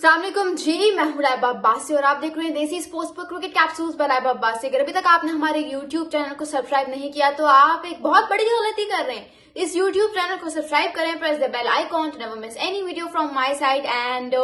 अस्सलामुअलैकुम जी, मैं हूं रायबा अब्बासी और आप देख रहे हैं देसी स्पोर्ट्स पर cricket capsules by Raiba Abbasi. अगर अभी तक आपने हमारे यूट्यूब चैनल को सब्सक्राइब नहीं किया तो आप एक बहुत बड़ी गलती कर रहे हैं। इस यूट्यूब चैनल को सब्सक्राइब करें, press the bell icon to never miss any video from my side and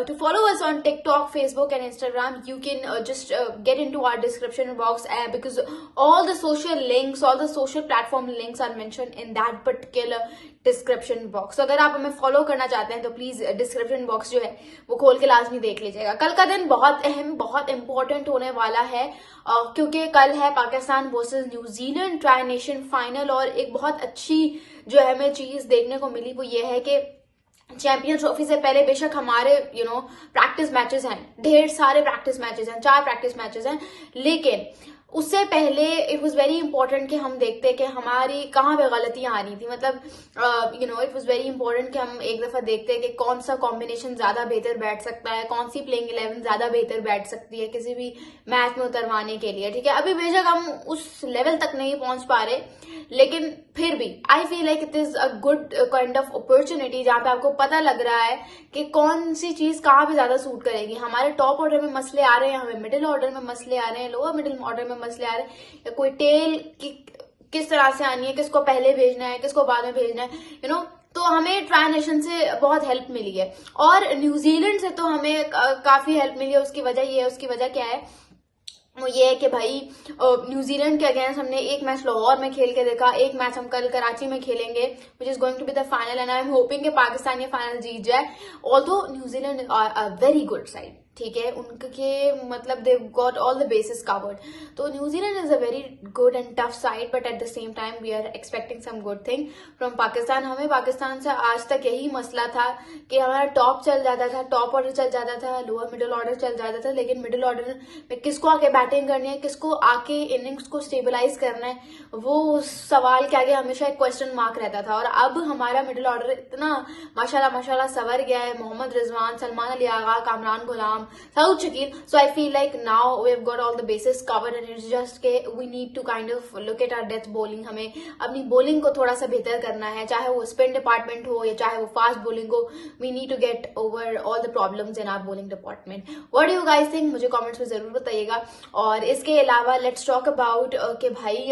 to follow us on TikTok, Facebook and Instagram. You can just get into our description box because all the social links, all the social platform links are mentioned in that particular description box. So अगर आप हमें follow करना चाहते हैं तो please description box जो है वो खोल के लाजमी देख लीजिएगा। कल का दिन बहुत अहम, बहुत इंपॉर्टेंट होने वाला है क्योंकि कल है Pakistan versus New Zealand tri nation final और एक बहुत अच्छी जो है हमें चीज देखने को मिली वो ये है कि चैंपियन ट्रॉफी से पहले बेशक हमारे प्रैक्टिस मैचेस हैं, ढेर सारे प्रैक्टिस मैचेस हैं, 4 प्रैक्टिस मैचेस हैं, लेकिन उससे पहले इट वाज वेरी इंपॉर्टेंट कि हम देखते कि हमारी कहाँ पे गलतियां आ रही थी। मतलब इट वाज वेरी इंपॉर्टेंट कि हम एक दफा देखते कि कौन सा कॉम्बिनेशन ज्यादा बेहतर बैठ सकता है, कौन सी प्लेइंग 11 ज्यादा बेहतर बैठ सकती है किसी भी मैच में उतरवाने के लिए। ठीक है, अभी बेशक हम उस लेवल तक नहीं पहुंच पा रहे, लेकिन फिर भी I feel like it is a good kind of opportunity जहां पे आपको पता लग रहा है कि कौन सी चीज कहाँ पे ज्यादा सूट करेगी। हमारे टॉप ऑर्डर में मसले आ रहे हैं, हमें मिडिल ऑर्डर में मसले आ रहे हैं, लोअर मिडिल ऑर्डर में मसले आ रहे हैं, या कोई टेल की किस तरह से आनी है, किसको पहले भेजना है, किसको बाद में भेजना है, तो हमें ट्राई नेशन से बहुत हेल्प मिली है और न्यूजीलैंड से तो हमें काफी हेल्प मिली है। उसकी वजह ये है, उसकी वजह क्या है, वो ये है कि भाई न्यूजीलैंड के अगेंस्ट हमने एक मैच लाहौर में खेल के देखा, एक मैच हम कल कराची में खेलेंगे which is going to be the final and I am hoping कि पाकिस्तान ये फाइनल जीत जाए। Although New Zealand are a very good side, ठीक है, उनके मतलब they got all the bases covered. तो New Zealand is a very good and tough side but at the same time we are expecting some good thing from Pakistan. हमें पाकिस्तान से आज तक यही मसला था कि हमारा टॉप चल जाता था, टॉप ऑर्डर चल जाता था, लोअर मिडिल ऑर्डर चल जाता था, लेकिन मिडिल ऑर्डर में किसको आके बैटिंग करनी है, किसको आके इनिंग्स को स्टेबलाइज करना है, वो सवाल के आगे हमेशा एक क्वेश्चन मार्क रहता था। और अब हमारा मिडिल ऑर्डर इतना माशाल्लाह माशाल्लाह सवर गया है, मोहम्मद रिजवान, सलमान अली आगा, कामरान गुलाम, Saud Shakil. So I feel like now we've got all the bases covered and it's just के we need to kind of look at our death bowling. हमें अपनी bowling को थोड़ा सा बेहतर करना है, चाहे वो spin department हो या चाहे वो fast bowling हो. We need to get over all the problems in our bowling department. What do you guys think? मुझे comments में जरूर बताइएगा। और इसके अलावा let's talk about कि भाई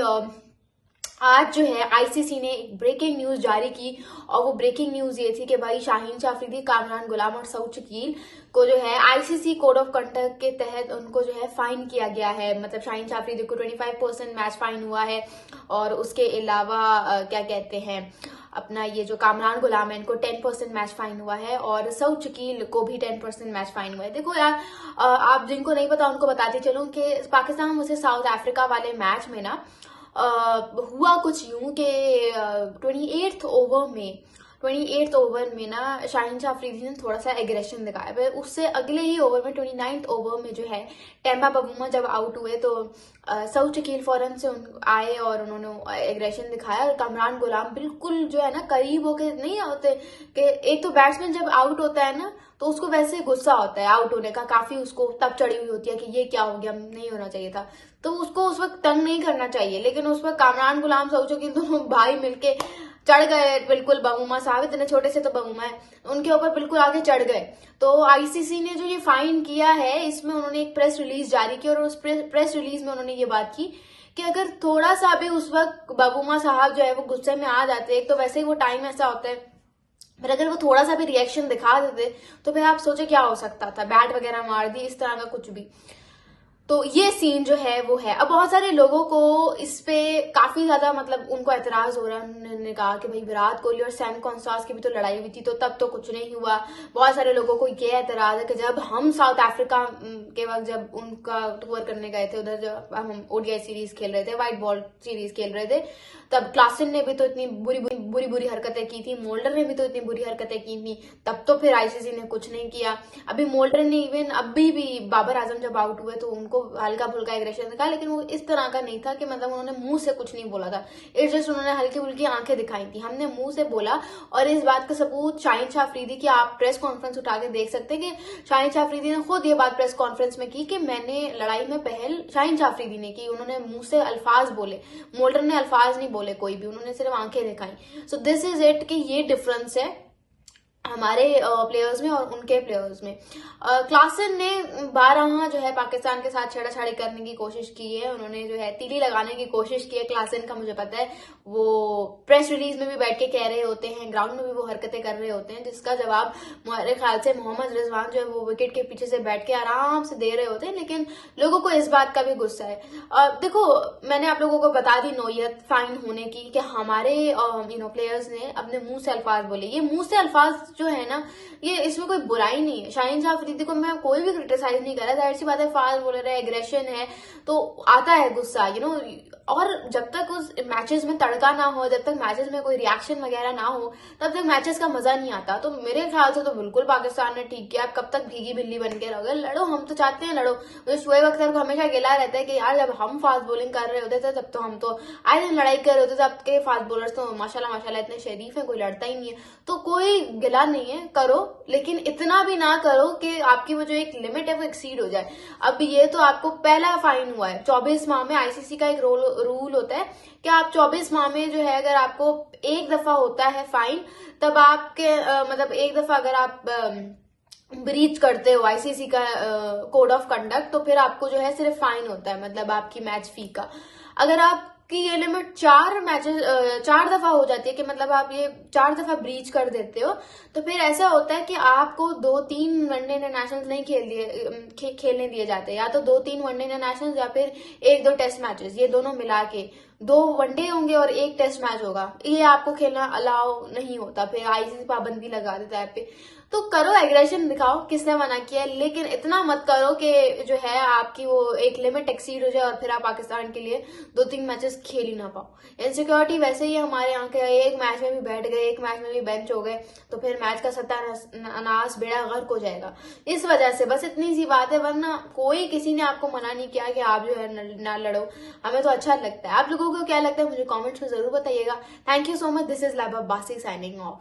आज जो है आईसीसी ने एक ब्रेकिंग न्यूज जारी की और वो ब्रेकिंग न्यूज ये थी कि भाई शाहीन अफरीदी, कामरान गुलाम और सऊद शकील को जो है आईसीसी कोड ऑफ कंडक्ट के तहत उनको जो है फाइन किया गया है। मतलब शाहीन अफरीदी को 25% मैच फाइन हुआ है और उसके अलावा क्या कहते हैं अपना ये जो कामरान गुलाम है इनको 10% मैच फाइन हुआ है और सऊद शकील को भी 10% मैच फाइन हुआ है। देखो यार, आप जिनको नहीं पता उनको बताते चलूं कि पाकिस्तान मुझसे साउथ अफ्रीका वाले मैच में ना हुआ कुछ यूं कि 28th ओवर में ना शाहीन अफरीदी ने थोड़ा सा एग्रेशन दिखाया। फिर उससे अगले ही ओवर में 29th ओवर में जो है टेम्बा बबूमा जब आउट हुए तो सऊद शकील फौरन से आए और उन्होंने एग्रेशन दिखाया और कामरान गुलाम बिल्कुल जो है ना करीब होके नहीं होते कि एक तो बैट्समैन जब आउट होता है ना तो उसको वैसे गुस्सा होता है आउट होने का, काफी उसको तब चढ़ी हुई होती है कि ये क्या हो गया, नहीं होना चाहिए था, तो उसको उस वक्त तंग नहीं करना चाहिए। लेकिन उस वक्त कामरान गुलाम सऊद शकील दोनों भाई मिलके चढ़ गए, बिल्कुल बबूमा साहब इतने छोटे से तो बबूमा है उनके ऊपर बिल्कुल आगे चढ़ गए। तो आईसीसी ने जो ये फाइन किया है इसमें उन्होंने एक प्रेस रिलीज जारी की और उस प्रेस रिलीज में उन्होंने ये बात की कि अगर थोड़ा सा भी उस वक्त बबूमा साहब जो है वो गुस्से में आ जाते, एक तो वैसे ही वो टाइम ऐसा होता है, फिर अगर वो थोड़ा सा भी रिएक्शन दिखा देते तो फिर आप सोचे क्या हो सकता था, बैट वगैरह मार दी, इस तरह का कुछ भी। तो ये सीन जो है वो है। अब बहुत सारे लोगों को इस पे काफी ज्यादा मतलब उनको एतराज हो रहा है। उन्होंने कहा कि भाई विराट कोहली और सैम कॉन्सास की भी तो लड़ाई हुई थी तो तब तो कुछ नहीं हुआ। बहुत सारे लोगों को ये एतराज है कि जब हम साउथ अफ्रीका के वक्त जब उनका टूर करने गए थे, उधर जब हम ओडीआई सीरीज खेल रहे थे, व्हाइट बॉल सीरीज खेल रहे थे, तब क्लासन ने भी तो इतनी बुरी हरकतें की थी, मोल्डर ने भी तो इतनी बुरी हरकतें की थी, तब तो फिर आईसीसी ने कुछ नहीं किया। अभी मोल्डर ने इवन अभी भी बाबर आजम जब आउट हुए तो उनको हल्का फुल्का एग्रेशन दिखा, लेकिन वो इस तरह का नहीं था कि मतलब उन्होंने मुंह से कुछ नहीं बोला था, इट्स जस्ट उन्होंने हल्की फुल्की आंखें दिखाई थी। हमने मुंह से बोला और इस बात का सबूत शाहीन अफरीदी की आप प्रेस कॉन्फ्रेंस उठा के देख सकते हैं कि शाहीन अफरीदी ने खुद ये बात प्रेस कॉन्फ्रेंस में की कि मैंने लड़ाई में पहल शाहीन अफरीदी ने की, उन्होंने मुंह से अल्फाज बोले, मोल्डर ने अल्फाज नहीं बोले कोई भी, उन्होंने सिर्फ आंखें दिखाई। सो दिस इज इट कि ये डिफरेंस है हमारे प्लेयर्स में और उनके प्लेयर्स में। क्लासन ने 12 जो है पाकिस्तान के साथ छेड़ाछाड़ी करने की कोशिश की है, उन्होंने जो है तीली लगाने की कोशिश की है। क्लासन का मुझे पता है वो प्रेस रिलीज में भी बैठ के कह रहे होते हैं, ग्राउंड में भी वो हरकतें कर रहे होते हैं, जिसका जवाब मेरे ख्याल से मोहम्मद रिजवान जो है वो विकेट के पीछे से बैठ के आराम से दे रहे होते हैं। लेकिन लोगों को इस बात का भी गुस्सा है। देखो, मैंने आप लोगों को बता दी नौयत फाइन होने की कि हमारे प्लेयर्स ने अपने मुंह से अल्फाज बोले। ये मुंह से अल्फाज जो है ना, ये इसमें कोई बुराई नहीं है। शाहीन शाह अफरीदी को मैं कोई भी क्रिटिसाइज नहीं कर रहा, जाहिर सी बात है फास्ट बोल रहा है, एग्रेशन है तो आता है गुस्सा, और जब तक उस मैचेस में तड़का ना हो, जब तक मैचेस में कोई रिएक्शन वगैरह ना हो, तब तक मैचेस का मजा नहीं आता। तो मेरे ख्याल से तो बिल्कुल पाकिस्तान ने ठीक किया। कब तक भीगी बिल्ली बन के रहोगे? लड़ो, हम तो चाहते हैं लड़ो। तो शोएब अख्तर को हमेशा गिला रहता है कि यार जब हम फास्ट बॉलिंग कर रहे होते थे तब तो हम तो आए दिन लड़ाई कर रहे होते थे, अब के फास्ट बॉलर्स तो माशाल्लाह माशाल्लाह इतने शरीफ है, कोई लड़ता ही नहीं है। तो कोई गिला नहीं है, करो, लेकिन इतना भी ना करो कि आपकी वो जो एक लिमिट है वो एक्सीड हो जाए। अब ये तो आपको पहला फाइन हुआ है 24 माह में। आईसीसी का एक रूल होता है कि आप 24 माह में जो है अगर आपको एक दफा होता है फाइन, तब आपके मतलब एक दफा अगर आप ब्रीच करते हो आईसीसी का कोड ऑफ कंडक्ट, तो फिर आपको जो है सिर्फ फाइन होता है, मतलब आपकी मैच फी का। अगर आपकी ये लिमिट 4 दफा हो जाती है कि मतलब आप ये 4 दफा ब्रीच कर देते हो, तो फिर ऐसा होता है कि आपको 2-3 वनडे इंटरनेशनल नहीं खेलने दिए जाते, या तो 2-3 वनडे इंटरनेशनल या फिर 1-2 टेस्ट मैचेस, ये दोनों मिला के 2 वनडे होंगे और 1 टेस्ट मैच होगा, ये आपको खेलना अलाउ नहीं होता। फिर आईसीसी पाबंदी लगा देता है पे। तो करो, एग्रेशन दिखाओ, किसने मना किया है, लेकिन इतना मत करो कि जो है आपकी वो एक लिमिट एक्सीड हो जाए और फिर आप पाकिस्तान के लिए 2-3 मैचेस खेल ही ना पाओ। इनसिक्योरिटी वैसे ही हमारे यहाँ के, एक मैच में भी बैठ गए, एक मैच में भी बेंच हो गए, तो फिर मैच का सत्यानाश बेड़ा गर्क हो जाएगा। इस वजह से बस इतनी सी बात है, वरना कोई किसी ने आपको मना नहीं किया कि आप जो है ना लड़ो। हमें तो अच्छा लगता है। आप लोगों को क्या लगता है मुझे कॉमेंट्स में जरूर बताइएगा। Thank you so much. This is Laiba Abbasi signing off.